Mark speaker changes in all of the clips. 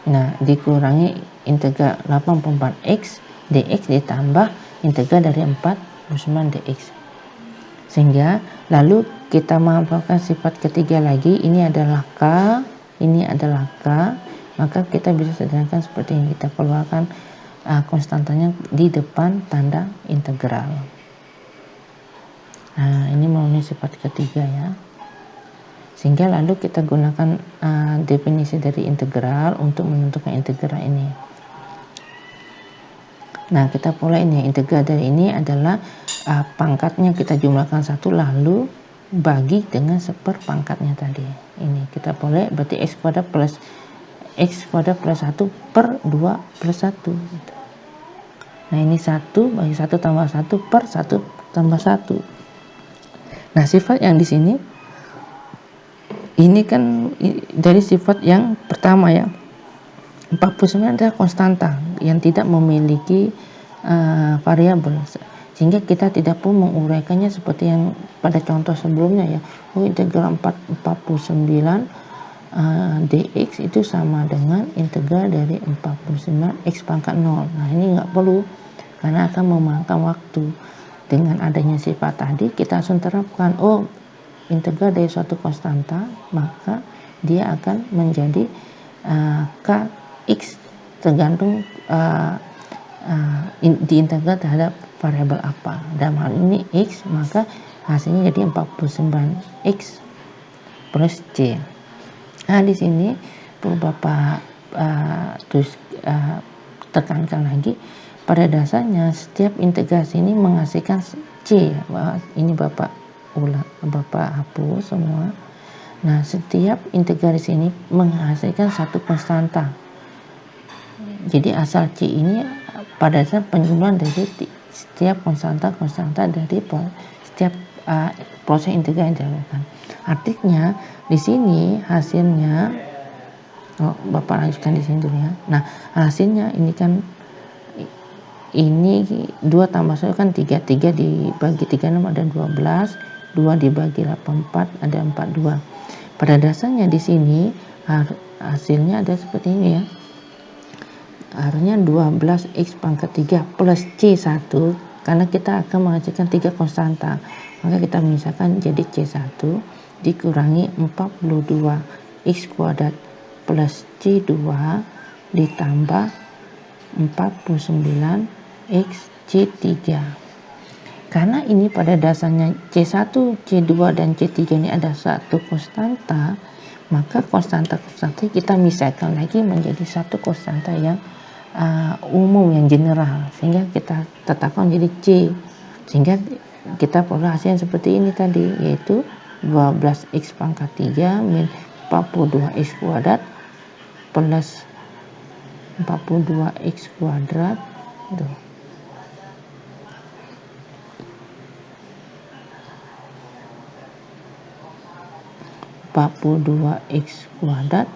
Speaker 1: Nah, dikurangi integral 84x dx ditambah integral dari 49 dx. Sehingga lalu kita manfaatkan sifat ketiga lagi, ini adalah K, ini adalah K, maka kita bisa sederhanakan seperti yang kita keluarkan konstantanya di depan tanda integral. Nah, ini memenuhi sifat ketiga ya. Sehingga lalu kita gunakan definisi dari integral untuk menentukan integral ini. Nah, kita mulai ini. Integral dari ini adalah pangkatnya kita jumlahkan 1 lalu bagi dengan seperpangkatnya tadi. Ini kita boleh berarti x kuadrat plus 1 per 2 plus 1 gitu. Nah, ini 1 bagi 1 tambah 1 per 1 tambah 1. Nah, sifat yang di sini ini kan dari sifat yang pertama ya, 49 adalah konstanta yang tidak memiliki variabel, sehingga kita tidak perlu menguraikannya seperti yang pada contoh sebelumnya ya. Integral 49 dx itu sama dengan integral dari 49 x pangkat 0. Nah, ini nggak perlu karena akan memakan waktu. Dengan adanya sifat tadi kita langsung terapkan, integral dari suatu konstanta, maka dia akan menjadi kx tergantung diintegral terhadap variabel apa. Dalam hal ini x, maka hasilnya jadi 49x plus c. Nah, di sini perlu Bapak tekankan lagi, pada dasarnya setiap integrasi ini menghasilkan c. Ini Bapak hapus semua. Nah, setiap integrasi ini menghasilkan satu konstanta. Jadi asal c ini pada dasar penjumlahan dari setiap konstanta dari setiap proses integral yang dilakukan. Artinya di sini hasilnya, Bapak lanjutkan di sini dulu ya. Nah, hasilnya ini kan ini 2 tambah 1 kan 3 dibagi 36 ada 12, 2 dibagi 84 ada 42. Pada dasarnya di sini hasilnya ada seperti ini ya. Harusnya 12x pangkat 3 plus c1, karena kita akan menghasilkan 3 konstanta, maka kita misalkan jadi c1 dikurangi 42x kuadrat plus c2 ditambah 49x c3. Karena ini pada dasarnya c1, c2 dan c3 ini ada satu konstanta, maka konstanta kita misalkan lagi menjadi satu konstanta yang umum, yang general, sehingga kita tetapkan jadi c. Sehingga kita perlu hasilnya seperti ini tadi, yaitu 12x pangkat 3 min 42x kuadrat plus 42x kuadrat tuh. 42x kuadrat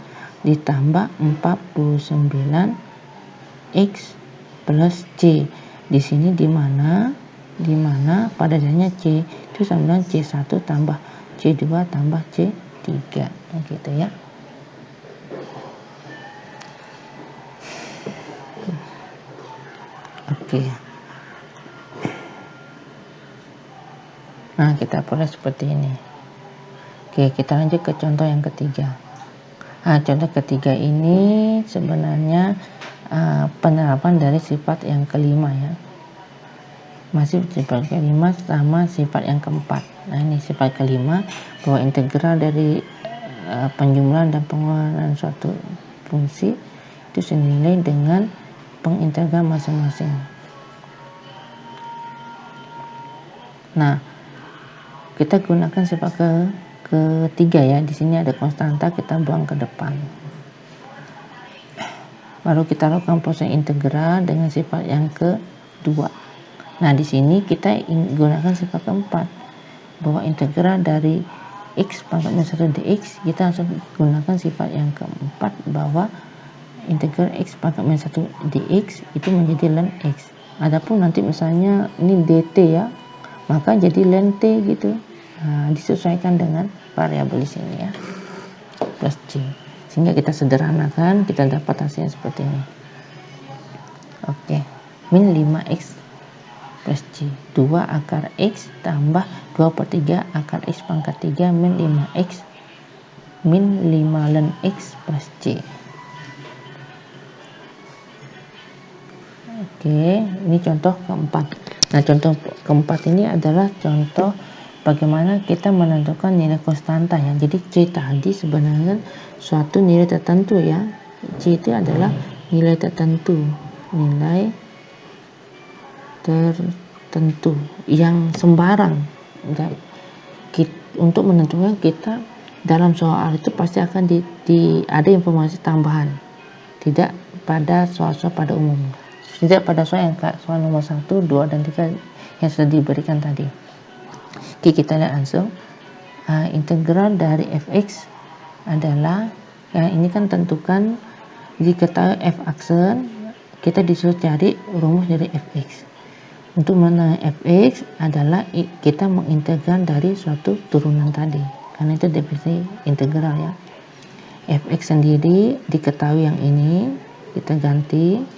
Speaker 1: ditambah 49x plus c. Di sini di mana pada dasarnya c itu sama dengan c1 tambah c2 tambah c3 gitu ya. Oke. Nah, kita peroleh seperti ini. Oke, kita lanjut ke contoh yang ketiga. Nah, contoh ketiga ini sebenarnya penerapan dari sifat yang kelima ya. Masih sifat kelima sama sifat yang keempat. Nah, ini sifat kelima, bahwa integral dari penjumlahan dan pengurangan suatu fungsi itu senilai dengan pengintegral masing-masing. Nah, kita gunakan sifat ketiga ya. Di sini ada konstanta, kita buang ke depan. Baru kita lakukan proses integral dengan sifat yang kedua. Nah, di sini kita gunakan sifat keempat, bahwa integral dari x pangkat minus 1 dx, kita langsung gunakan sifat yang keempat, bahwa integral x pangkat minus 1 dx itu menjadi ln x. Adapun nanti misalnya ini dt ya, maka jadi ln t gitu. Nah, disesuaikan dengan variabel di sini ya, plus c. Sehingga kita sederhanakan, kita dapat hasilnya seperti ini. Oke, min 5x plus C, 2 akar X tambah 2/3 akar X pangkat 3 min 5x min 5 ln X plus C. Oke, ini contoh keempat. Nah, contoh keempat ini adalah contoh bagaimana kita menentukan nilai konstanta ya. Jadi C tadi sebenarnya suatu nilai tertentu ya. C itu adalah nilai tertentu, nilai tertentu yang sembarang. Untuk menentukan kita dalam soal itu pasti akan ada informasi tambahan, tidak pada soal-soal pada umumnya. Tidak pada soal yang soal nomor 1, 2, dan 3 yang sudah diberikan tadi. Oke, kita lihat langsung. Integral dari fx adalah, ya ini kan tentukan, diketahui f aksen, kita disuruh cari rumus dari fx. Untuk mengenai fx adalah kita mengintegral dari suatu turunan tadi, karena itu definisi integral ya. Fx sendiri diketahui yang ini, kita ganti.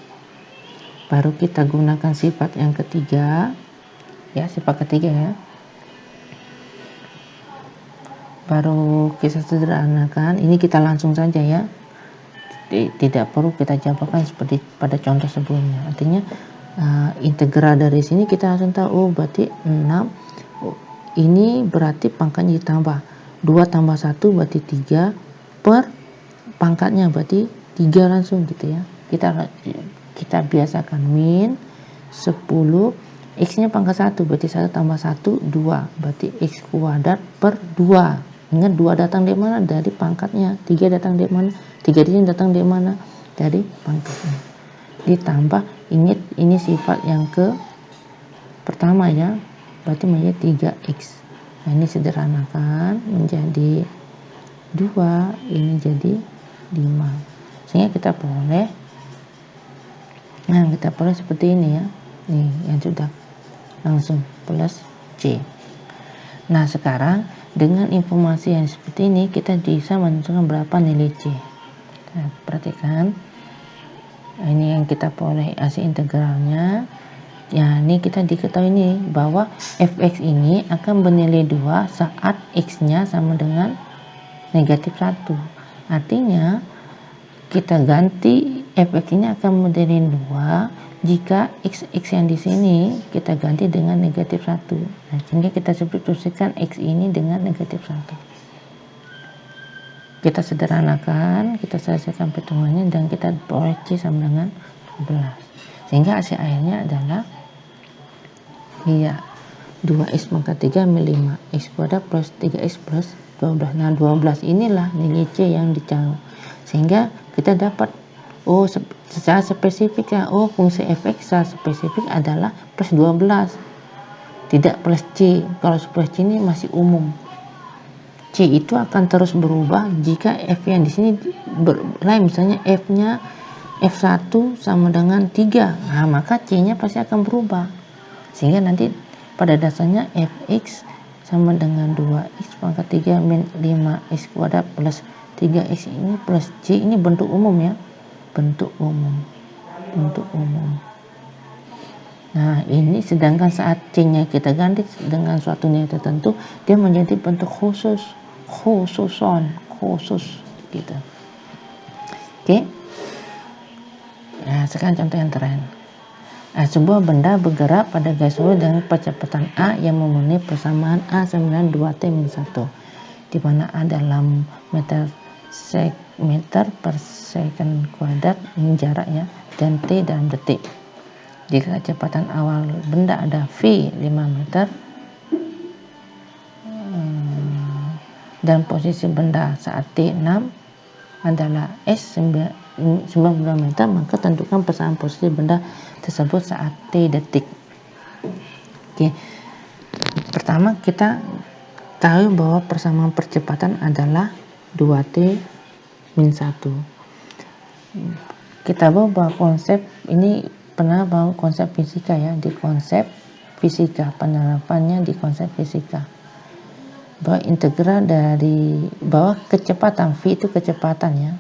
Speaker 1: Baru kita gunakan sifat yang ketiga ya, sifat ketiga ya, baru kita sederhanakan. Ini kita langsung saja ya, tidak perlu kita jabarkan seperti pada contoh sebelumnya. Artinya integral dari sini kita langsung tahu, berarti 6 ini berarti pangkatnya ditambah 2 tambah 1 berarti 3 per pangkatnya berarti 3 langsung gitu ya. Kita biasakan min 10, x nya pangkat 1 berarti 1 tambah 1 2 berarti x kuadrat per 2. Ingat 2 datang dari mana? Dari pangkatnya. 3 datang dari mana? 3 di sini datang dari mana? Dari pangkatnya. Ditambah, ingat ini sifat yang ke pertama ya, berarti menjadi 3x. Nah, ini sederhanakan menjadi 2, ini jadi 5. Sehingga kita boleh seperti ini ya. Nih yang sudah langsung plus C. Nah, sekarang dengan informasi yang seperti ini kita bisa menentukan berapa nilai C. Nah, perhatikan. Ini yang kita boleh hasil integralnya. Ya, ini kita diketahui ini bahwa fx ini akan bernilai 2 saat x-nya sama dengan negatif 1. Artinya kita ganti fx ini akan bernilai 2 jika x yang di sini kita ganti dengan negatif 1. Nah, sehingga kita substitusikan x ini dengan negatif 1. Kita sederhanakan, kita selesaikan perhitungannya, dan kita peroleh C sama dengan 12. Sehingga hasil akhirnya adalah 2x pangkat 3 min 5x kuadrat plus 3x plus 12. Nah, 12 inilah nilai C yang dicari. Sehingga kita dapat secara spesifik ya, fungsi fx secara spesifik adalah plus 12, tidak plus C. Kalau plus C ini masih umum. C itu akan terus berubah jika f yang di sini lain, misalnya f-nya f1 sama dengan 3. Nah, maka C-nya pasti akan berubah. Sehingga nanti pada dasarnya fx sama dengan 2x pangkat 3 min 5x kuadrat plus 3x ini plus C, ini bentuk umum ya. Bentuk umum. Nah, ini sedangkan saat C-nya kita ganti dengan suatu nilai tertentu, dia menjadi bentuk khusus gitu. Oke. Nah, sekarang contoh yang terakhir. Sebuah benda bergerak pada garis lurus dengan percepatan a yang memenuhi persamaan a sama dengan 2t-1, di mana a dalam meter per second kuadrat, ini jarak ya, dan t dalam detik. Jika kecepatan awal benda ada v 5 meter dan posisi benda saat t 6 adalah s 90 meter, maka tentukan persamaan posisi benda tersebut saat t detik. Oke. Pertama kita tahu bahwa persamaan percepatan adalah 2t min 1. Kita bawa konsep ini, pernah bawa konsep fisika ya, di konsep fisika, penerapannya di konsep fisika. bahwa integral dari bahwa kecepatan V itu kecepatan ya,